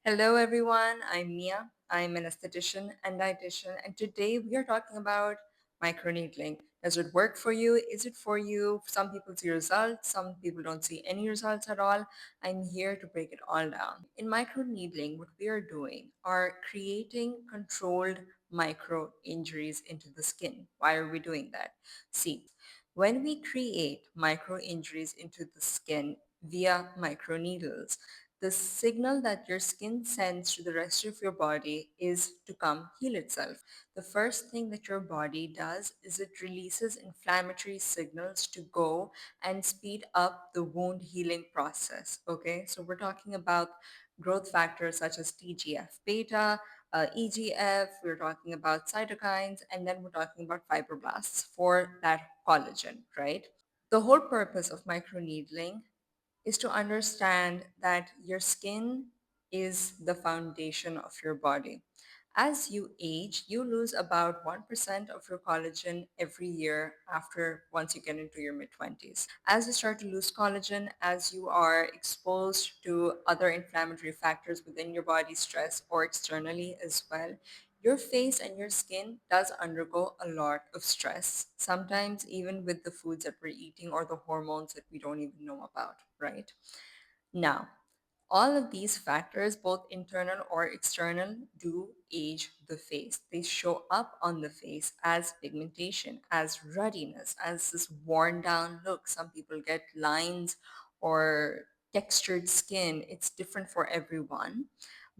Hello, everyone. I'm Mia. I'm an esthetician and dietitian, and today we are talking about microneedling. Does it work for you? Is it for you? Some people see results, some people don't see any results at all. I'm here to break it all down. In microneedling, what we are doing are creating controlled micro injuries into the skin. Why are we doing that? See, when we create micro injuries into the skin via microneedles, the signal that your skin sends to the rest of your body is to come heal itself. The first thing that your body does is it releases inflammatory signals to go and speed up the wound healing process. Okay, so we're talking about growth factors such as TGF beta, EGF, we're talking about cytokines, and then we're talking about fibroblasts for that collagen, right? The whole purpose of microneedling is to understand that your skin is the foundation of your body. As you age, you lose about 1% of your collagen every year after once you get into your mid 20s. As you start to lose collagen, as you are exposed to other inflammatory factors within your body, stress, or externally as well, your face and your skin does undergo a lot of stress, sometimes even with the foods that we're eating or the hormones that we don't even know about, right? Now, all of these factors, both internal or external, do age the face. They show up on the face as pigmentation, as ruddiness, as this worn down look. Some people get lines or textured skin. It's different for everyone.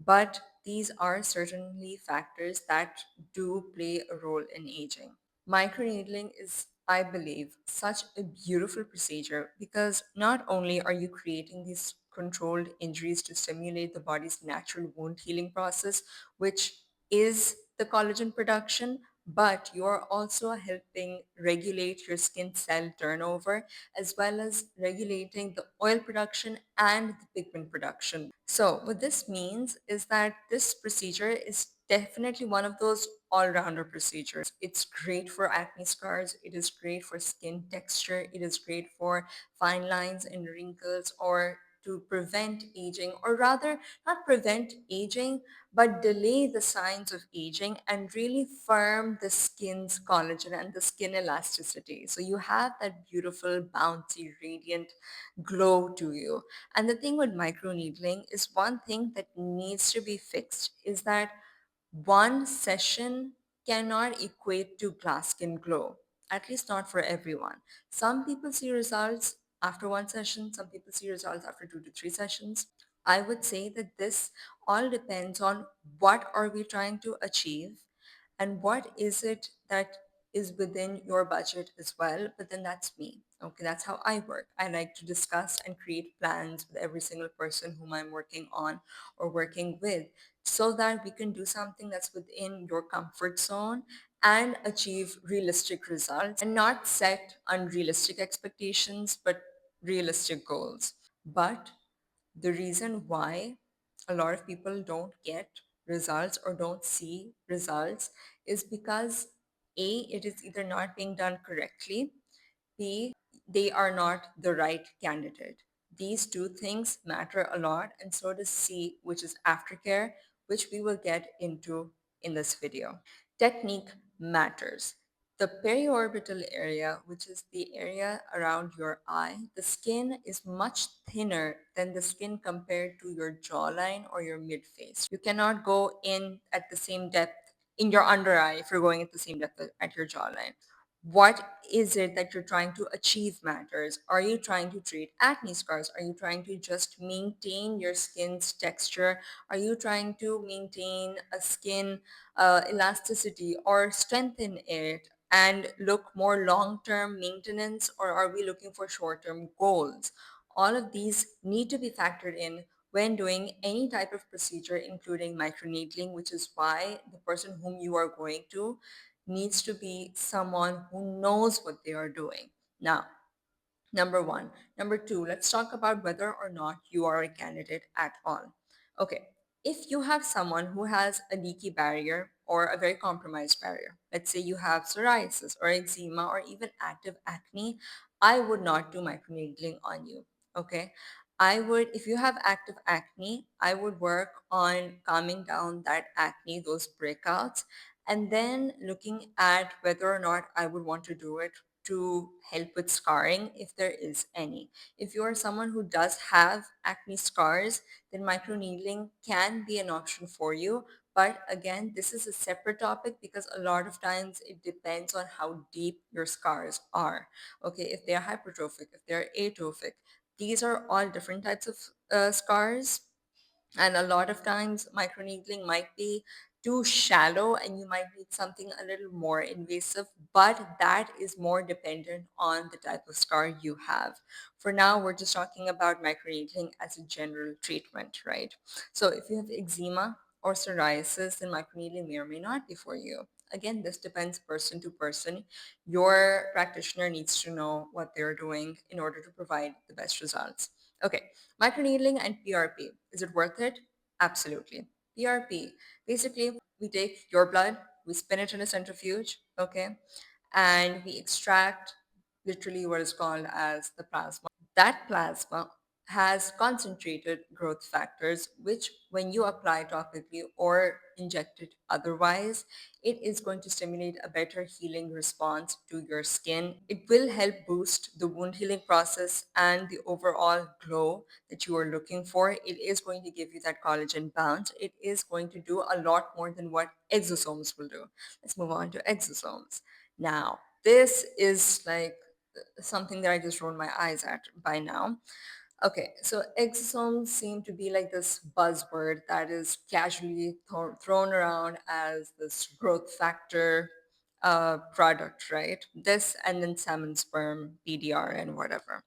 But these are certainly factors that do play a role in aging. Microneedling is, I believe, such a beautiful procedure because not only are you creating these controlled injuries to stimulate the body's natural wound healing process, which is the collagen production, but you're also helping regulate your skin cell turnover as well as regulating the oil production and the pigment production. So, what this means is that this procedure is definitely one of those all-rounder procedures. It's great for acne scars, it is great for skin texture, it is great for fine lines and wrinkles, or to prevent aging, or rather not prevent aging but delay the signs of aging and really firm the skin's collagen and the skin elasticity. So you have that beautiful, bouncy, radiant glow to you. And the thing with microneedling is one thing that needs to be fixed is that one session cannot equate to glass skin glow, at least not for everyone. Some people see results after one session, some people see results after 2 to 3 sessions. I would say that this all depends on what are we trying to achieve and what is it that is within your budget as well. But then that's me. Okay, that's how I work. I like to discuss and create plans with every single person whom I'm working on or working with so that we can do something that's within your comfort zone and achieve realistic results and not set unrealistic expectations but realistic goals. But the reason why a lot of people don't get results or don't see results is because A, it is either not being done correctly, B, they are not the right candidate. These two things matter a lot, and so does C, which is aftercare, which we will get into in this video. Technique matters. The periorbital area, which is the area around your eye, the skin is much thinner than the skin compared to your jawline or your mid-face. You cannot go in at the same depth in your under eye if you're going at the same depth at your jawline. What is it that you're trying to achieve matters. Are you trying to treat acne scars? Are you trying to just maintain your skin's texture? Are you trying to maintain a skin elasticity or strengthen it and look more long-term maintenance, or are we looking for short-term goals? All of these need to be factored in when doing any type of procedure, including microneedling, which is why the person whom you are going to needs to be someone who knows what they are doing. Now, number one. Number two, let's talk about whether or not you are a candidate at all. Okay, if you have someone who has a leaky barrier or a very compromised barrier, let's say you have psoriasis or eczema or even active acne, I would not do microneedling on you. Okay, if you have active acne, I would work on calming down that acne, those breakouts, and then looking at whether or not I would want to do it to help with scarring if there is any. If you are someone who does have acne scars, then microneedling can be an option for you. But again, this is a separate topic because a lot of times it depends on how deep your scars are. Okay, if they're hypertrophic, if they're atrophic, these are all different types of scars, and a lot of times microneedling might be too shallow and you might need something a little more invasive, but that is more dependent on the type of scar you have. For now, we're just talking about microneedling as a general treatment, right? So if you have eczema or psoriasis, then microneedling may or may not be for you. Again, this depends person to person. Your practitioner needs to know what they're doing in order to provide the best results. Okay, microneedling and PRP. Is it worth it? Absolutely. PRP. Basically, we take your blood, we spin it in a centrifuge, okay, and we extract literally what is called as the plasma. That plasma has concentrated growth factors, which when you apply topically or inject it otherwise, it is going to stimulate a better healing response to your skin. It will help boost the wound healing process and the overall glow that you are looking for. It is going to give you that collagen bounce. It is going to do a lot more than what exosomes will do. Let's move on to exosomes. Now, this is like something that I just rolled my eyes at by now. Okay, so exosomes seem to be like this buzzword that is casually thrown around as this growth factor product, right? This and then salmon sperm, PDRN, whatever.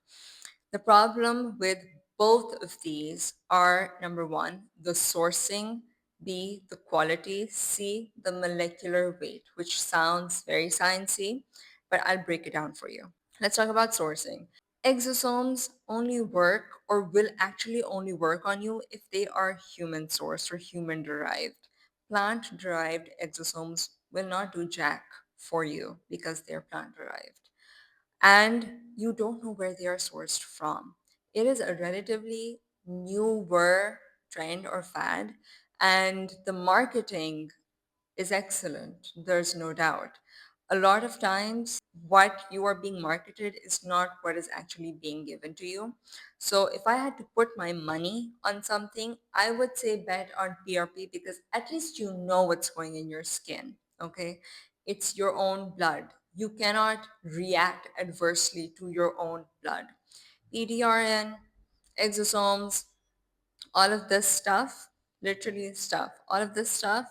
The problem with both of these are number one, the sourcing, B, the quality, C, the molecular weight, which sounds very sciencey, but I'll break it down for you. Let's talk about sourcing. Exosomes only work or will actually only work on you if they are human sourced or human derived. Plant derived exosomes will not do jack for you because they're plant derived. And you don't know where they are sourced from. It is a relatively newer trend or fad, and the marketing is excellent. There's no doubt. A lot of times, what you are being marketed is not what is actually being given to you. So, if I had to put my money on something, I would say bet on PRP because at least you know what's going in your skin. Okay. It's your own blood. You cannot react adversely to your own blood. PDRN, exosomes, all of this stuff, literally stuff, all of this stuff,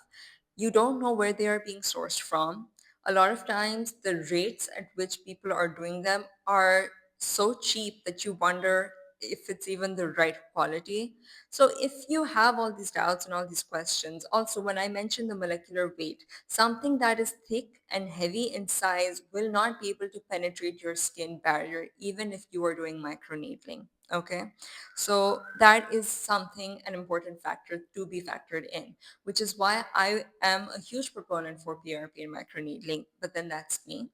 you don't know where they are being sourced from. A lot of times, the rates at which people are doing them are so cheap that you wonder if it's even the right quality. So, if you have all these doubts and all these questions, also when I mentioned the molecular weight, something that is thick and heavy in size will not be able to penetrate your skin barrier, even if you are doing microneedling. Okay. So that is something, an important factor to be factored in, which is why I am a huge proponent for PRP and microneedling, but then that's me.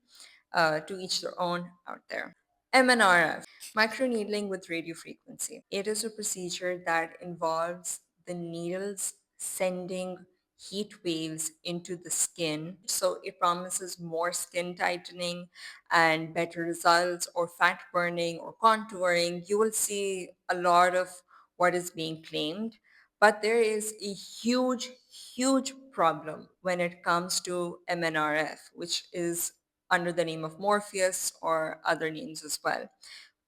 To each their own out there. MNRF, microneedling with radiofrequency. It is a procedure that involves the needles sending heat waves into the skin. So it promises more skin tightening and better results, or fat burning or contouring. You will see a lot of what is being claimed. But there is a huge, huge problem when it comes to MNRF, which is under the name of Morpheus or other names as well.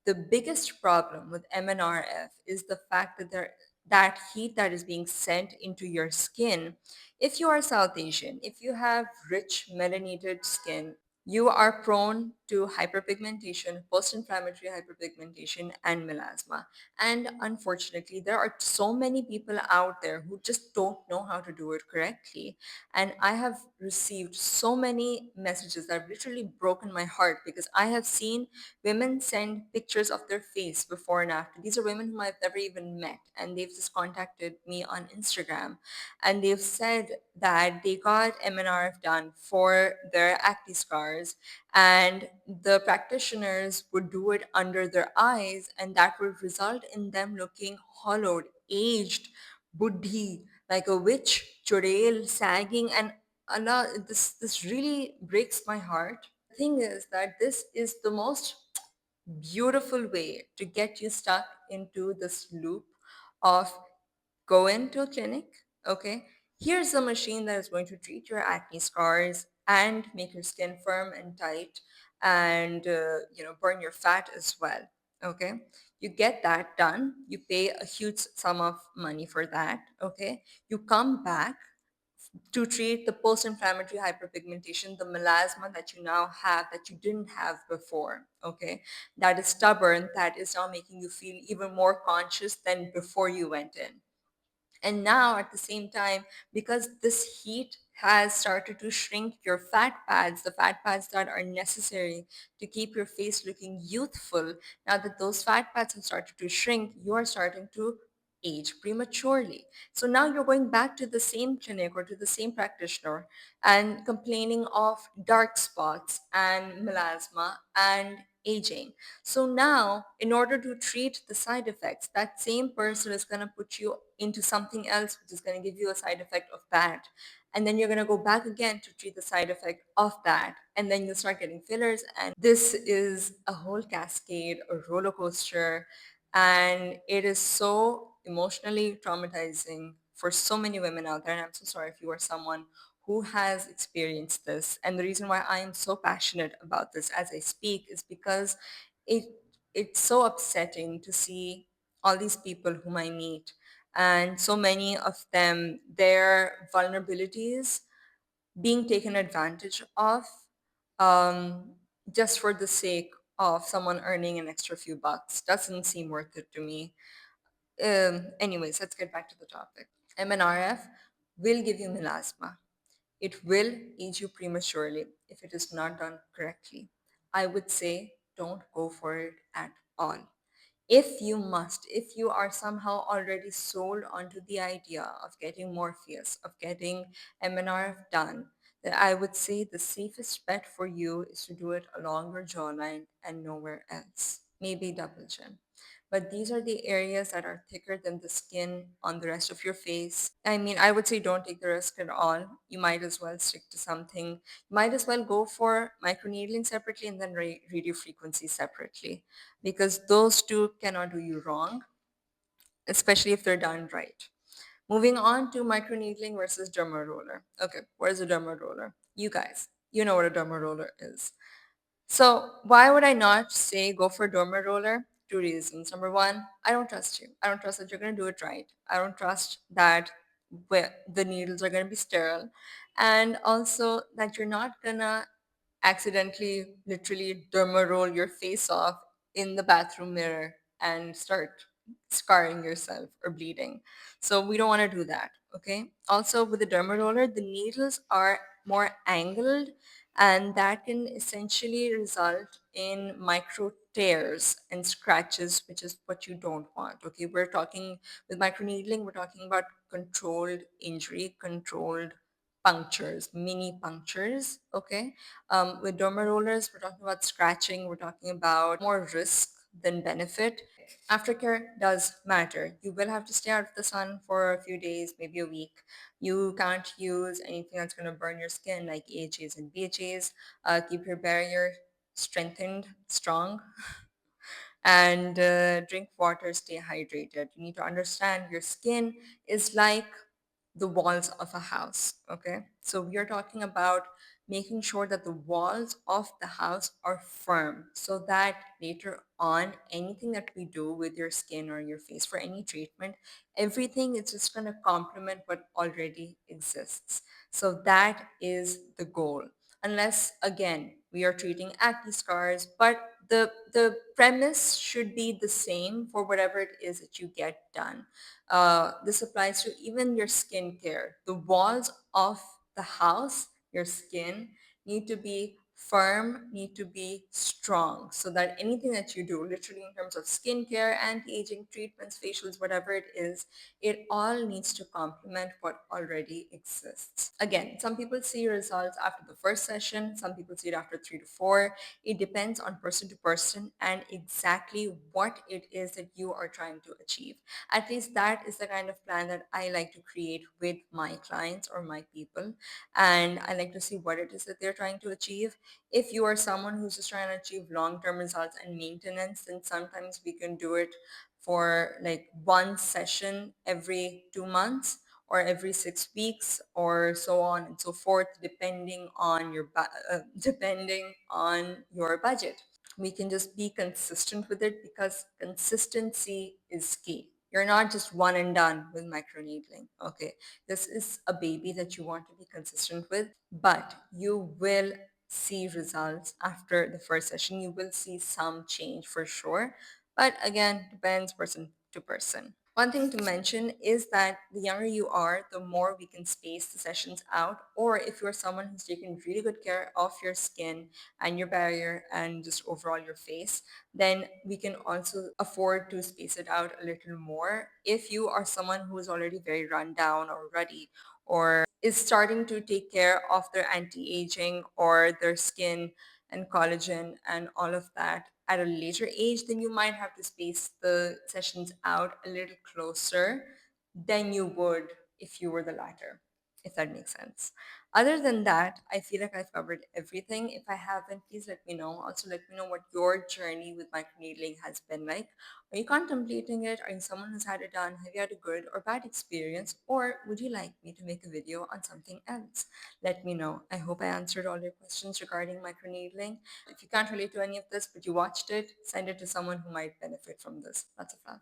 The biggest problem with MNRF is the fact that that heat that is being sent into your skin, if you are South Asian, if you have rich melanated skin, you are prone to hyperpigmentation, post-inflammatory hyperpigmentation, and melasma. And unfortunately, there are so many people out there who just don't know how to do it correctly. And I have received so many messages that have literally broken my heart because I have seen women send pictures of their face before and after. These are women whom I've never even met, and they've just contacted me on Instagram, and they've said that they got MNRF done for their acne scars, and the practitioners would do it under their eyes, and that would result in them looking hollowed, aged, buddhi, like a witch, churel, sagging, and Allah, this really breaks my heart. The thing is that this is the most beautiful way to get you stuck into this loop of go into a clinic, okay? Here's a machine that is going to treat your acne scars and make your skin firm and tight and, burn your fat as well, okay? You get that done. You pay a huge sum of money for that, okay? You come back to treat the post-inflammatory hyperpigmentation, the melasma that you now have that you didn't have before, okay? That is stubborn, that is now making you feel even more conscious than before you went in. And now at the same time, because this heat has started to shrink your fat pads, the fat pads that are necessary to keep your face looking youthful, now that those fat pads have started to shrink, you are starting to age prematurely. So now you're going back to the same clinic or to the same practitioner and complaining of dark spots and melasma and aging. So now, in order to treat the side effects, that same person is going to put you into something else, which is going to give you a side effect of that. And then you're going to go back again to treat the side effect of that. And then you'll start getting fillers. And this is a whole cascade, a roller coaster. And it is so emotionally traumatizing for so many women out there. And I'm so sorry if you are someone who has experienced this. And the reason why I am so passionate about this as I speak is because it it's so upsetting to see all these people whom I meet, and so many of them, their vulnerabilities being taken advantage of, um, just for the sake of someone earning an extra few bucks. Doesn't seem worth it to me. Anyways, let's get back to the topic. MNRF will give you melasma. It will age you prematurely if it is not done correctly. I would say don't go for it at all. If you must, if you are somehow already sold onto the idea of getting Morpheus, of getting MNRF done, then I would say the safest bet for you is to do it along your jawline and nowhere else. Maybe double chin. But these are the areas that are thicker than the skin on the rest of your face. I mean, I would say don't take the risk at all. You might as well stick to something. You might as well go for microneedling separately and then radio frequency separately, because those two cannot do you wrong, especially if they're done right. Moving on to microneedling versus dermaroller. Okay, what is a dermaroller? You guys, you know what a dermaroller is. So why would I not say go for Dermaroller? Two reasons. Number one, I don't trust you. I don't trust that you're going to do it right. I don't trust that the needles are going to be sterile. And also that you're not going to accidentally, literally dermaroll your face off in the bathroom mirror and start scarring yourself or bleeding. So we don't want to do that. Okay. Also, with the dermaroller, the needles are more angled, and that can essentially result in micro tears and scratches, which is what you don't want. Okay. We're talking with microneedling, we're talking about controlled injury, controlled punctures, mini punctures. Okay. With derma rollers, we're talking about scratching, we're talking about more risk than benefit. Aftercare does matter. You will have to stay out of the sun for a few days, maybe a week. You can't use anything that's going to burn your skin like AHAs and BHAs. Keep your barrier strengthened, strong, and drink water, stay hydrated. You need to understand your skin is like the walls of a house. Okay. So we are talking about making sure that the walls of the house are firm so that later on, anything that we do with your skin or your face for any treatment, everything is just going to complement what already exists. So that is the goal. Unless, again, we are treating acne scars, but the premise should be the same for whatever it is that you get done. This applies to even your skincare. The walls of the house, your skin, need to be firm, need to be strong, so that anything that you do, literally in terms of skincare, anti-aging treatments, facials, whatever it is, it all needs to complement what already exists. Again, some people see results after the first session, some people see it after 3 to 4. It depends on person to person and exactly what it is that you are trying to achieve. At least that is the kind of plan that I like to create with my clients or my people. And I like to see what it is that they're trying to achieve. If you are someone who's just trying to achieve long-term results and maintenance, then sometimes we can do it for like one session every 2 months or every 6 weeks or so on and so forth, depending on depending on your budget. We can just be consistent with it because consistency is key. You're not just one and done with microneedling. Okay, this is a baby that you want to be consistent with, but you will see results after the first session. You will see some change for sure, but again, depends person to person. One thing to mention is that the younger you are, the more we can space the sessions out. Or if you're someone who's taking really good care of your skin and your barrier and just overall your face, then we can also afford to space it out a little more. If you are someone who is already very run down or ruddy, or is starting to take care of their anti-aging or their skin and collagen and all of that at a later age, then you might have to space the sessions out a little closer than you would if you were the latter, if that makes sense. Other than that, I feel like I've covered everything. If I haven't, please let me know. Also, let me know what your journey with microneedling has been like. Are you contemplating it? Are you someone who's had it done? Have you had a good or bad experience? Or would you like me to make a video on something else? Let me know. I hope I answered all your questions regarding microneedling. If you can't relate to any of this, but you watched it, send it to someone who might benefit from this. Lots of love.